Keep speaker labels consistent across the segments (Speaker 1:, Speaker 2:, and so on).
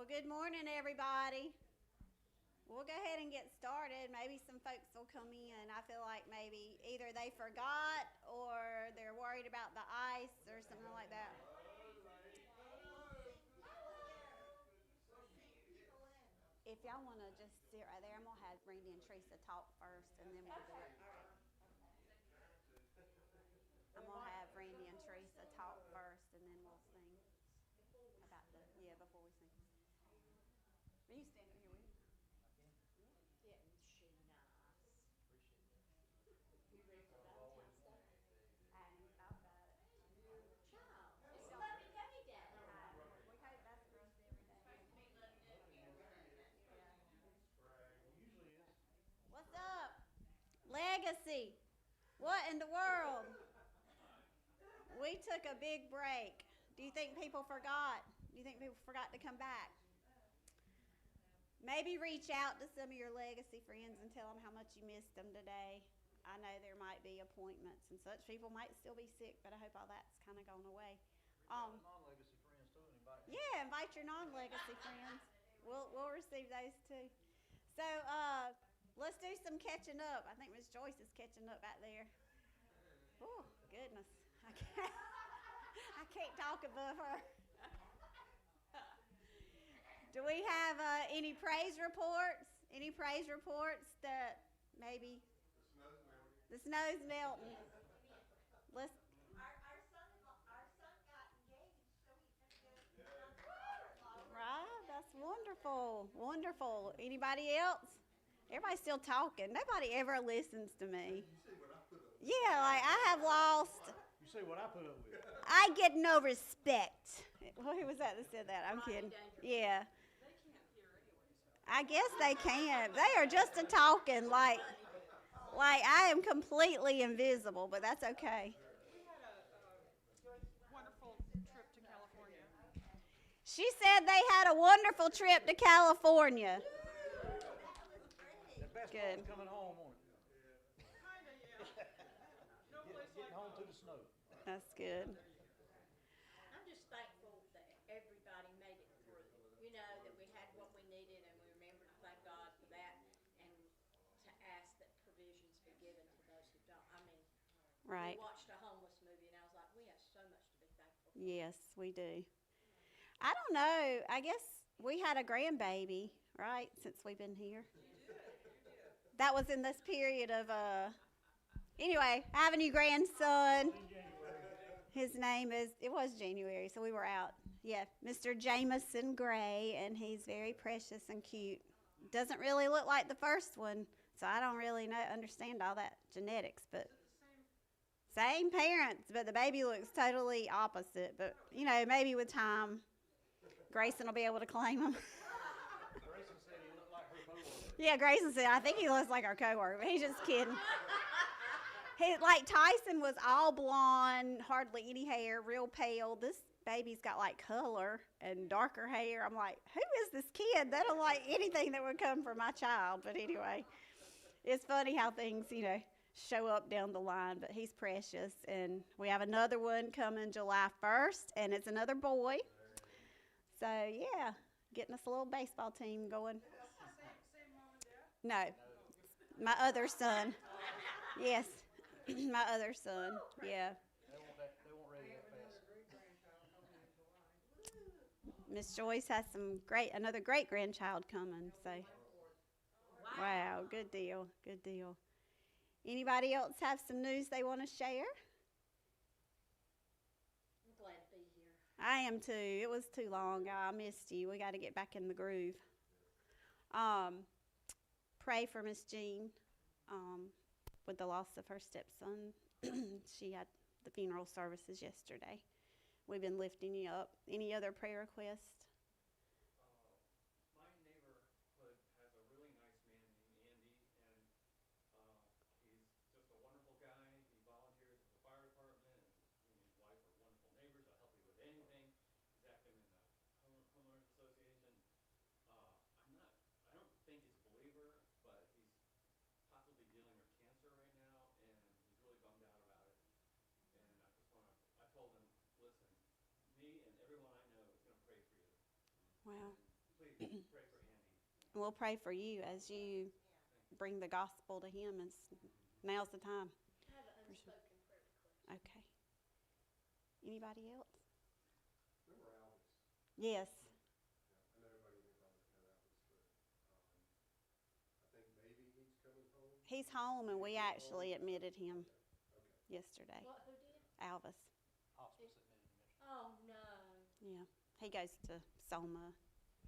Speaker 1: Well, good morning, everybody. We'll go ahead and get started. Maybe some folks will come in. I feel like maybe either they forgot or they're worried about the ice or something like that. If y'all want to just sit right there, I'm going to have Randy and Teresa talk first and then we'll do it. I'm going to have Randy and Teresa talk first and then we'll sing about before we sing. Are you standing here with me? Isn't she nice? You ready for Valentine's Day? I ain't thought about it. Child, it's Lovey Dovey Day. We hope that's for us every day. What's up? Legacy. What in the world? We took a big break. Do you think people forgot? Do you think people forgot to come back? Maybe reach out to some of your legacy friends and tell them how much you missed them today. I know there might be appointments and such. People might still be sick, but I hope all that's kind of gone away.
Speaker 2: Non-legacy friends too, and invite them.
Speaker 1: Yeah, invite your non-legacy friends. We'll receive those too. So let's do some catching up. I think Miss Joyce is catching up back there. Oh goodness, I can't talk above her. Do we have any praise reports? Any praise reports that maybe the snow's melting? Let's.
Speaker 3: Our son got engaged, so he's gonna go.
Speaker 1: Right, that's wonderful, wonderful. Anybody else? Everybody's still talking. Nobody ever listens to me. Yeah, like I have lost.
Speaker 2: You see what I put up with.
Speaker 1: I get no respect. Well, who was that said that? I'm kidding. Yeah. I guess they can't. They are just a talking like I am completely invisible, but that's okay.
Speaker 4: We had a wonderful trip to California.
Speaker 1: She said they had a wonderful trip to California.
Speaker 2: The best
Speaker 1: Good.
Speaker 2: part's coming home, won't it?
Speaker 4: Kinda, yeah. No place
Speaker 2: Getting
Speaker 4: like
Speaker 2: home to
Speaker 4: home.
Speaker 2: the snow.
Speaker 1: That's good.
Speaker 3: I'm just thankful that everybody made it through. You know, that we had what we needed and we remember to thank God for that and to ask that provisions be given to those who don't. I mean,
Speaker 1: Right.
Speaker 3: we watched a homeless movie and I was like, we have so much to be thankful for.
Speaker 1: Yes, we do. I don't know. I guess we had a grandbaby, right, since we've been here. That was in this period of anyway, I have a new grandson. His name it was January, so we were out. Yeah, Mr. Jameson Gray, and he's very precious and cute. Doesn't really look like the first one, so I don't really understand all that genetics, but same parents, but the baby looks totally opposite. But, maybe with time, Grayson will be able to claim him.
Speaker 2: Grayson said he looked like her coworker.
Speaker 1: Yeah, Grayson said, I think he looks like our coworker, but he's just kidding. Tyson was all blonde, hardly any hair, real pale. This baby's got like color and darker hair. I'm like, who is this kid? They don't like anything that would come from my child. But anyway, it's funny how things, show up down the line. But he's precious. And we have another one coming July 1st, and it's another boy. So, yeah, getting us a little baseball team going.
Speaker 4: Same mom and dad?
Speaker 1: No, my other son. Yes, my other son. Yeah.
Speaker 2: They won't ready that fast.
Speaker 1: Miss Joyce has another great grandchild coming. So, wow, good deal, good deal. Anybody else have some news they want to share?
Speaker 3: I'm glad to be here.
Speaker 1: I am too. It was too long. I missed you. We got to get back in the groove. Pray for Miss Jean with the loss of her stepson. She had the funeral services yesterday. We've been lifting you up. Any other prayer requests?
Speaker 5: My neighborhood has a really nice man named Andy, and he's just a wonderful guy. He volunteers at the fire department, and he and his wife are wonderful neighbors. They'll help you with anything. He's active in the homeowners association. I don't think he's a believer, but he's possibly dealing with cancer right now, and he's really bummed out about it. And I told him, listen, me and everyone I know is going to pray for you.
Speaker 1: Wow.
Speaker 5: pray for Andy.
Speaker 1: We'll pray for you as you bring the gospel to him. Now's the time.
Speaker 3: I have an
Speaker 1: For sure.
Speaker 3: unspoken prayer request.
Speaker 1: Okay. Anybody else?
Speaker 6: Remember Alex?
Speaker 1: Yes.
Speaker 6: Yeah, I know everybody here probably know Alex, but I think maybe he's coming home.
Speaker 1: He's home, and we actually admitted him
Speaker 6: Okay.
Speaker 1: yesterday.
Speaker 3: What, who did?
Speaker 1: Alvis.
Speaker 2: Hospice admitted him yesterday.
Speaker 3: Oh, no.
Speaker 1: Yeah. He goes to Soma.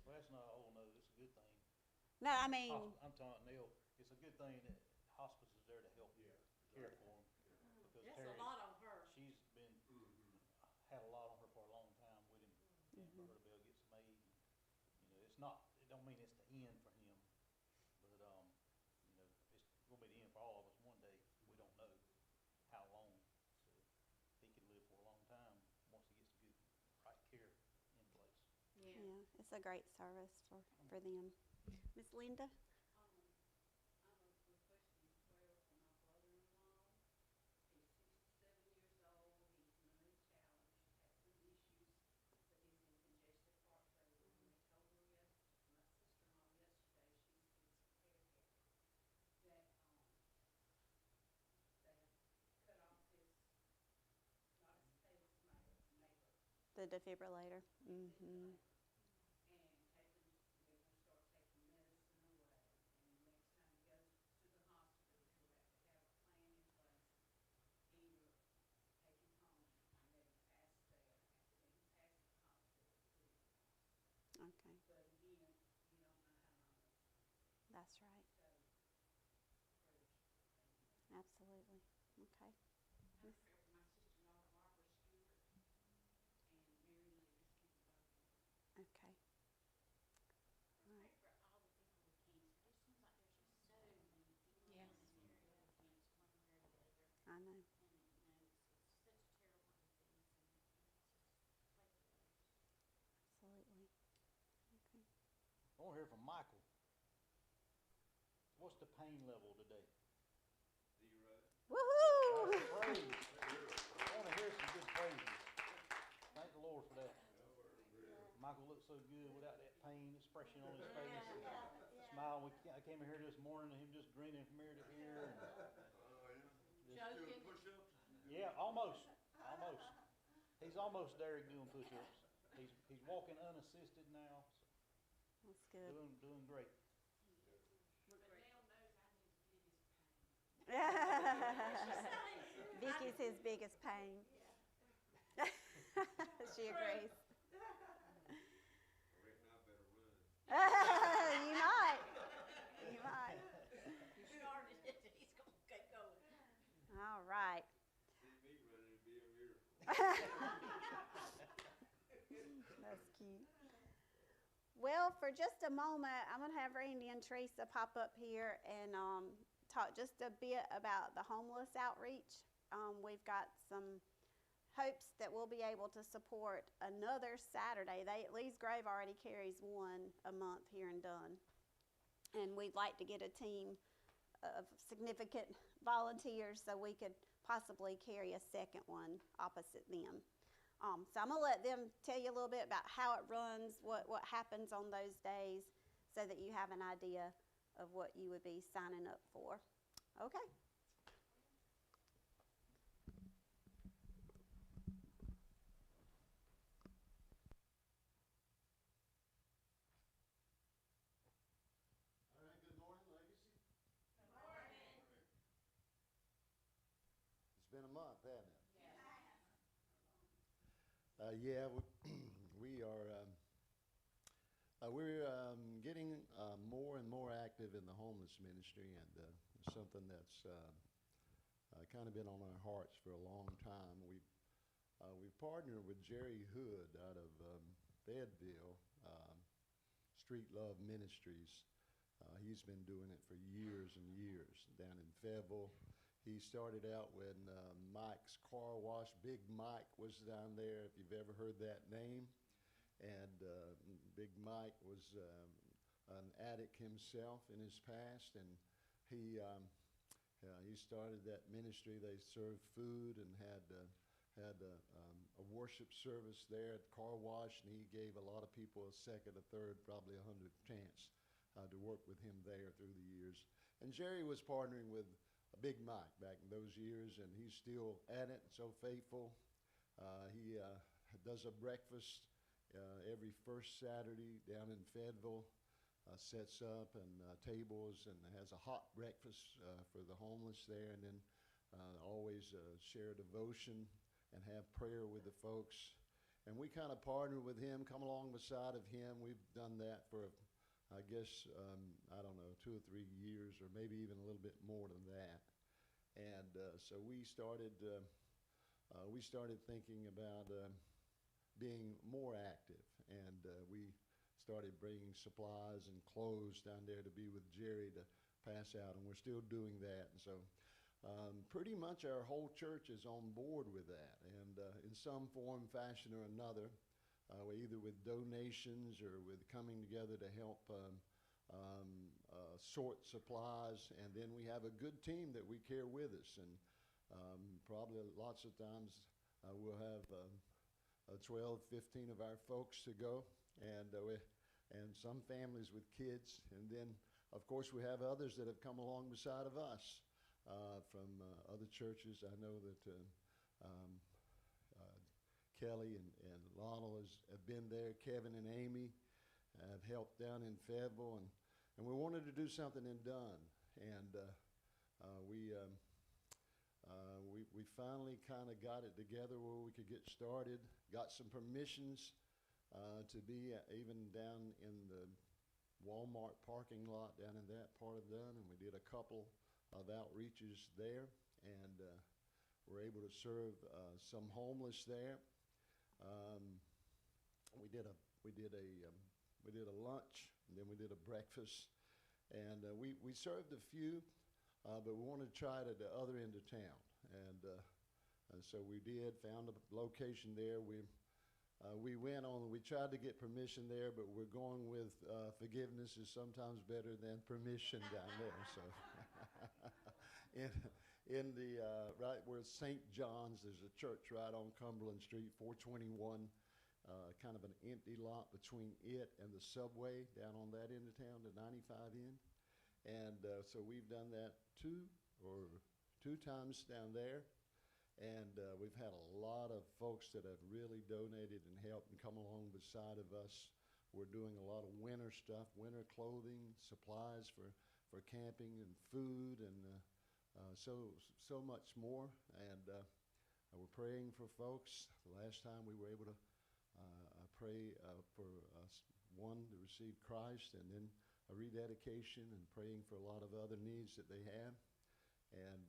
Speaker 2: Well, that's not, oh no, it's a good thing.
Speaker 1: No, I mean,
Speaker 2: I'm talking, Neil, it's a good thing that hospice is there to help
Speaker 6: Yeah.
Speaker 2: care for him. Because
Speaker 3: That's
Speaker 2: Terry,
Speaker 3: a lot on her.
Speaker 2: she's been, had a lot on her for a long time with him, and for her to be able to get some aid. It's not, it don't mean it's the end for him, but, it's gonna be the end for all of us one day. We don't know how long. So he could live for a long time once he gets the good, right care in place.
Speaker 3: Yeah.
Speaker 1: yeah, it's a great service for them. Miss Linda? The defibrillator. Mm-hmm. Okay. That's right. Absolutely. Okay. Okay. All right.
Speaker 3: Yes.
Speaker 1: I know. Absolutely. Okay.
Speaker 2: I wanna hear from Michael. What's the pain level today?
Speaker 1: Woohoo!
Speaker 2: Praise. I wanna hear some good praises. Thank the Lord for that. Michael looked so good without that pain expression on his face. Smile. I came in here this morning and him just grinning from ear to ear.
Speaker 3: Joking.
Speaker 2: Yeah, almost. He's almost there doing push-ups. He's walking unassisted now.
Speaker 1: That's good.
Speaker 2: Doing great.
Speaker 1: Vicky's his biggest pain. She agrees. You might. You might.
Speaker 3: You started it, he's gonna get going.
Speaker 1: All right. That's cute. Well, for just a moment, I'm going to have Randy and Teresa pop up here and talk just a bit about the homeless outreach. We've got some hopes that we'll be able to support another Saturday. Lee's Grove already carries one a month here in Dunn. And we'd like to get a team of significant volunteers so we could possibly carry a second one opposite them. So I'm going to let them tell you a little bit about how it runs, what happens on those days, so that you have an idea of what you would be signing up for. Okay.
Speaker 6: All right, good morning, Legacy. Good morning. It's been a month, hasn't it? Yeah, we are. We're getting more and more active in the homeless ministry, and it's something that's kind of been on our hearts for a long time. We've partnered with Jerry Hood out of Fayetteville, Street Love Ministries. He's been doing it for years and years down in Fayetteville. He started out when Mike's Car Wash, Big Mike was down there, if you've ever heard that name. And Big Mike was an addict himself in his past, and he started that ministry. They served food and had a worship service there at the car wash, and he gave a lot of people a second, a third, probably 100th chance to work with him there through the years. And Jerry was partnering with Big Mike back in those years, and he's still at it, so faithful. He does a breakfast every first Saturday down in Fayetteville, sets up and tables and has a hot breakfast for the homeless there, and then always share devotion and have prayer with the folks. And we kind of partner with him, come along beside of him. We've done that for, I guess, I don't know, 2 or 3 years, or maybe even a little bit more than that. And so we started thinking about being more active, and we started bringing supplies and clothes down there to be with Jerry to pass out, and we're still doing that. And so pretty much our whole church is on board with that, and in some form, fashion, or another, either with donations or with coming together to help sort supplies. And then we have a good team that we carry with us, and probably lots of times we'll have 12, 15 of our folks to go, and some families with kids. And then, of course, we have others that have come along beside of us from other churches. I know that Kelly and Lionel have been there. Kevin and Amy have helped down in Fayetteville, and we wanted to do something in Dunn. And we finally kind of got it together where we could get started, got some permissions to be even down in the Walmart parking lot down in that part of Dunn, and we did a couple of outreaches there, and were able to serve some homeless there. We did a lunch, and then we did a breakfast, and we served a few, but we wanted to try it at the other end of town, and so we found a location there. We tried to get permission there, but we're going with forgiveness is sometimes better than permission down there. So, in the right where St. John's, there's a church right on Cumberland Street, 421, kind of an empty lot between it and the subway down on that end of town, the 95 end. And so we've done that two times down there. And we've had a lot of folks that have really donated and helped and come along beside of us. We're doing a lot of winter stuff, winter clothing, supplies for camping and food, and so much more. And we're praying for folks. The last time we were able to pray for one to receive Christ, and then a rededication, and praying for a lot of other needs that they have. And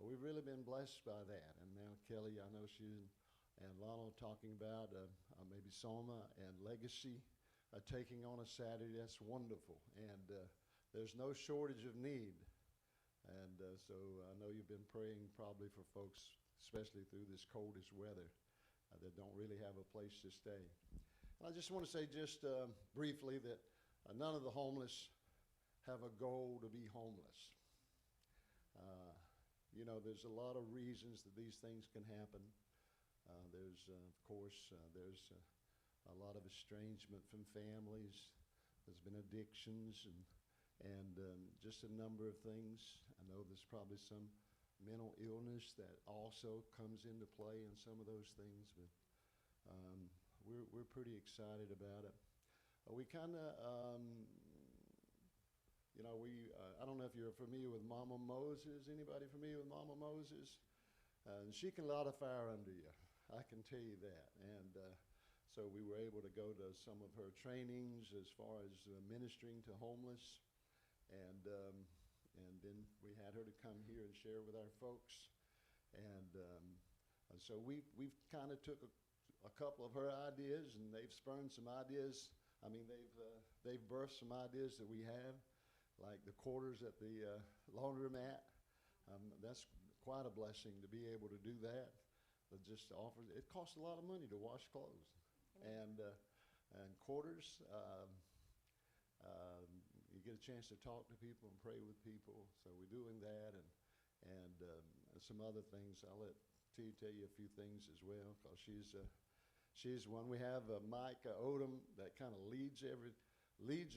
Speaker 6: but we've really been blessed by that. And now Kelly, I know she and Lionel talking about maybe Soma and Legacy taking on a Saturday. That's wonderful. And there's no shortage of need. And so I know you've been praying probably for folks, especially through this coldest weather, that don't really have a place to stay. And I just want to say just briefly that none of the homeless have a goal to be homeless. You know, there's a lot of reasons that these things can happen. There's a lot of estrangement from families. There's been addictions and just a number of things. I know there's probably some mental illness that also comes into play in some of those things, but we're pretty excited about it. We kind of, you know, I don't know if you're familiar with Mama Moses. Anybody familiar with Mama Moses? And she can light a fire under you. I can tell you that. And so we were able to go to some of her trainings as far as ministering to homeless. And then we had her to come here and share with our folks. And so we've kind of took a couple of her ideas, and they've spurned some ideas. I mean, they've birthed some ideas that we have, like the quarters at the laundromat. That's quite a blessing to be able to do that. Just offer. It costs a lot of money to wash clothes, and quarters. You get a chance to talk to people and pray with people. So we're doing that, and some other things. I'll let T tell you a few things as well, because she's one. We have Mike Odom that kind of leads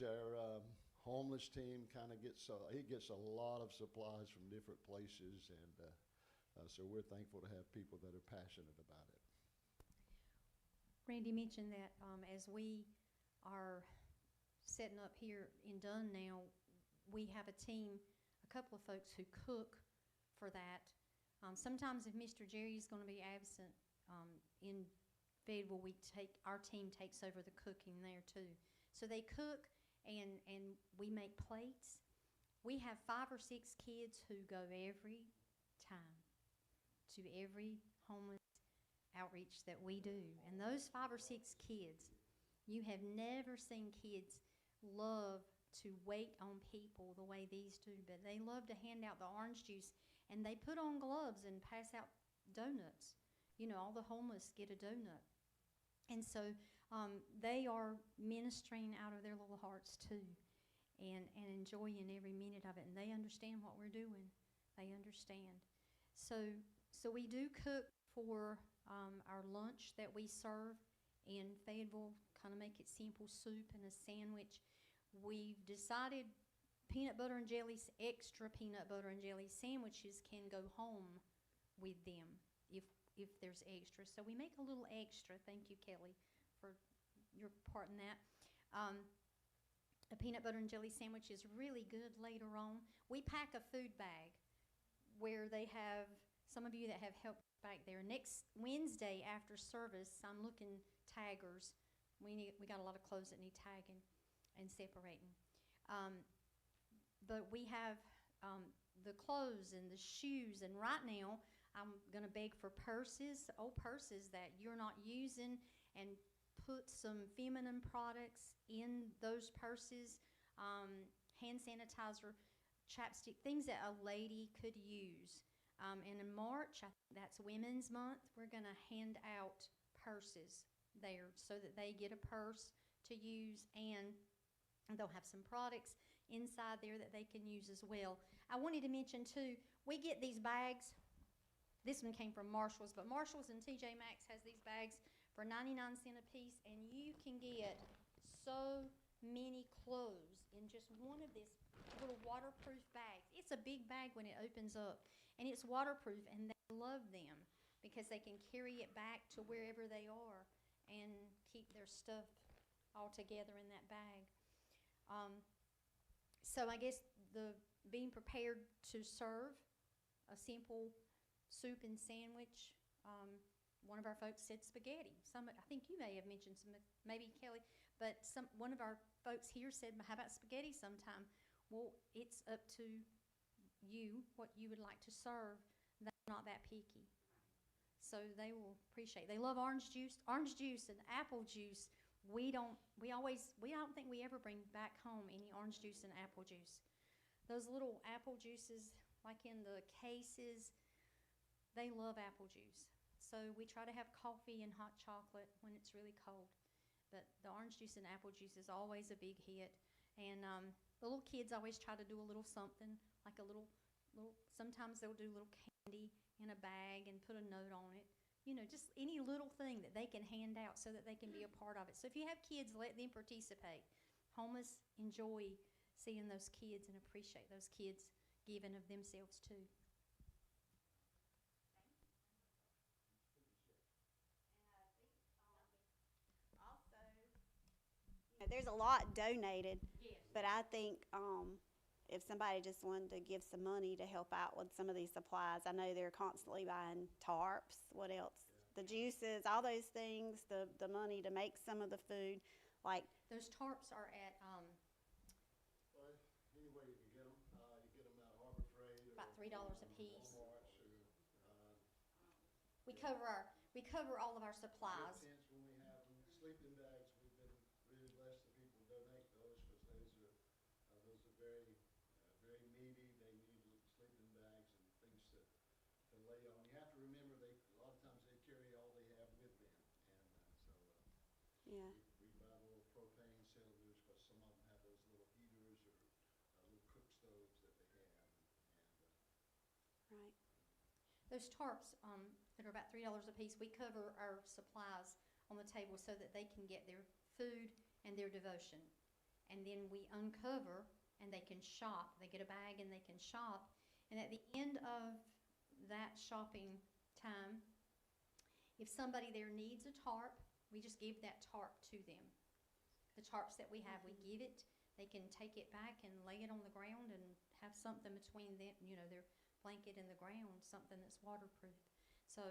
Speaker 6: our homeless team. Kind of he gets a lot of supplies from different places, and so we're thankful to have people that are passionate about it.
Speaker 7: Randy mentioned that as we are setting up here in Dunn now, we have a team, a couple of folks who cook for that. Sometimes if Mr. Jerry is going to be absent in Fayetteville, our team takes over the cooking there too. So they cook and we make plates. We have 5 or 6 kids who go every time to every homeless outreach that we do. And those 5 or 6 kids, you have never seen kids love to wait on people the way these do, but they love to hand out the orange juice, and they put on gloves and pass out donuts. You know, all the homeless get a donut. And so they are ministering out of their little hearts too, and enjoying every minute of it, and they understand what we're doing. They understand. So we do cook for our lunch that we serve in Fayetteville, kind of make it simple, soup and a sandwich. We've decided extra peanut butter and jelly sandwiches can go home with them if there's extra. So we make a little extra. Thank you, Kelly, for your part in that. A peanut butter and jelly sandwich is really good later on. We pack a food bag where they have, some of you that have helped back there. Next Wednesday after service, I'm looking taggers. We got a lot of clothes that need tagging and separating. But we have the clothes and the shoes, and right now I'm going to beg for purses, old purses that you're not using, and put some feminine products in those purses, hand sanitizer, chapstick, things that a lady could use. And in March, I think that's Women's Month, we're going to hand out purses there so that they get a purse to use, and they'll have some products inside there that they can use as well. I wanted to mention too, we get these bags. This one came from Marshall's, but Marshall's and TJ Maxx has these bags for 99 cents a piece, and you can get so many clothes in just one of this little waterproof bags. It's a big bag when it opens up, and it's waterproof, and they love them because they can carry it back to wherever they are and keep their stuff all together in that bag. So I guess being prepared to serve a simple soup and sandwich. One of our folks said spaghetti. I think you may have mentioned some, maybe Kelly, but one of our folks here said, how about spaghetti sometime? Well, it's up to you what you would like to serve. They're not that picky. So they will appreciate. They love orange juice and apple juice. I don't think we ever bring back home any orange juice and apple juice. Those little apple juices, like in the cases, they love apple juice. So we try to have coffee and hot chocolate when it's really cold. But the orange juice and apple juice is always a big hit. And the little kids always try to do a little something, like a little, sometimes they'll do little candy in a bag and put a note on it. You know, just any little thing that they can hand out so that they can be a part of it. So if you have kids, let them participate. Homeless enjoy seeing those kids and appreciate those kids giving of themselves too.
Speaker 1: There's a lot donated,
Speaker 7: Yes.
Speaker 1: but I think if somebody just wanted to give some money to help out with some of these supplies, I know they're constantly buying tarps. What else? The juices, all those things, the money to make some of the food. Like,
Speaker 7: Those tarps are at
Speaker 6: Well, anyway you can get them. You get them at Harbor Freight or
Speaker 7: about $3 a piece.
Speaker 6: Walmart's or
Speaker 7: We cover all of our supplies.
Speaker 6: Gift tents when we have them. Sleeping bags, we've been really blessed that people donate those, because those are very very needy. They need sleeping bags and things to lay on. You have to remember, a lot of times they carry all they have with them, and
Speaker 1: yeah.
Speaker 6: we buy little propane cylinders, because some of them have those little heaters or little cook stoves that they have, and
Speaker 1: Right.
Speaker 7: Those tarps, that are about $3 a piece. We cover our supplies on the table so that they can get their food and their devotion. And then we uncover and they can shop. They get a bag and they can shop. And at the end of that shopping time, if somebody there needs a tarp, we just give that tarp to them. The tarps that we have, we give it. They can take it back and lay it on the ground and have something between them, their blanket and the ground, something that's waterproof. So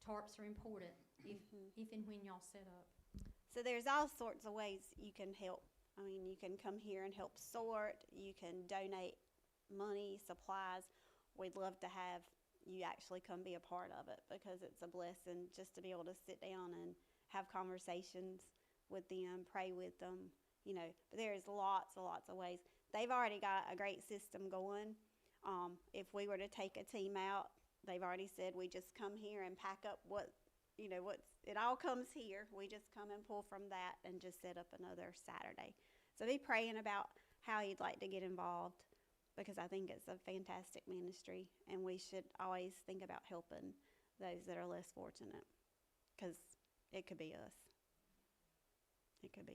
Speaker 7: tarps are important if and when y'all set up.
Speaker 1: So there's all sorts of ways you can help. I mean, you can come here and help sort. You can donate money, supplies. We'd love to have you actually come be a part of it because it's a blessing just to be able to sit down and have conversations with them, pray with them, But there's lots and lots of ways. They've already got a great system going. If we were to take a team out, they've already said we just come here and pack up it all comes here. We just come and pull from that and just set up another Saturday. So be praying about how you'd like to get involved because I think it's a fantastic ministry and we should always think about helping those that are less fortunate because it could be us. It could be